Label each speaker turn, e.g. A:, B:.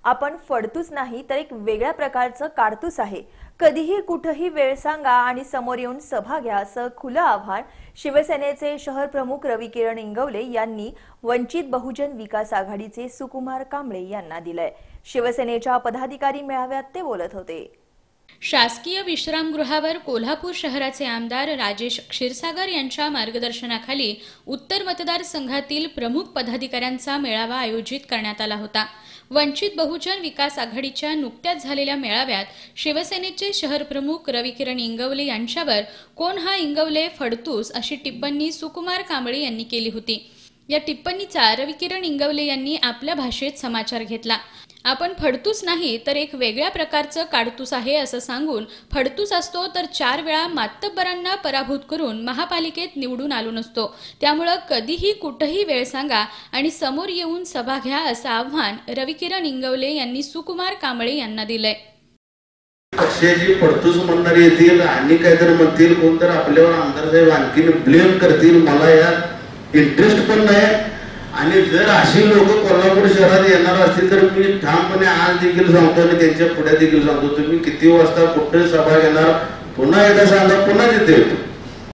A: आपण फडतूस नाही तर एक वेगळ्या प्रकारचं काडतूस आहे। कधीही कुठेही वेळ सांगा आणि समोर येऊन सभा घ्या असं खुलं आव्हान शिवसेनेचे शहर प्रमुख रविकिरण इंगवले यांनी वंचित बहुजन विकास आघाडीचे सुकुमार कांबळे यांना दिलंय। शिवसेनेच्या पदाधिकारी मेळाव्यात ते बोलत होते।
B: शासकीय विश्रामगृहावर कोल्हापूर शहराचे आमदार राजेश क्षीरसागर यांच्या मार्गदर्शनाखाली उत्तर मतदारसंघातील प्रमुख पदाधिकाऱ्यांचा मेळावा आयोजित करण्यात आला होता। वंचित बहुजन विकास आघाडीच्या नुकत्याच झालेल्या मेळाव्यात शिवसेनेचे शहर प्रमुख रविकिरण इंगवले यांच्यावर कोण हा इंगवले फडतूस अशी टिप्पणी सुकुमार कांबळे यांनी केली होती। या टिप्पणीचा रविकिरण इंगवले यांनी आपल्या भाषेत समाचार घेतला। आपण फडतूस नाही तर एक वेगळ्या प्रकारचं काडतूस आहे असं सांगून, फडतूस असतो तर 4 वेळा मातब्बरांना पराभूत करून महापालिकेत निवडून आलो नसतो। त्यामुळे कधीही कुठेही वेळ सांगा आणि समोर येऊन सभा घ्या असं आव्हान रविकिरण इंगवले यांनी सुकुमार कांबळे यांना दिलंय।
C: पक्षाची फडतूस म्हणणारी येतील आणि काहीतरी म्हणतील, कोणतर आपल्यावर आमदार साहेब आणखीन ब्लेम करतील, मला यात इंटरेस्ट पण नाही। आणि जर अशी लोक कोल्हापूर शहरात येणार असतील तर मी ठामपणे आज देखील सांगतो आणि त्यांच्या पुढे देखील सांगतो, तुम्ही किती वाजता कुठे सभा घेणार पुन्हा एकदा सांगा, पुन्हा तिथे येतो।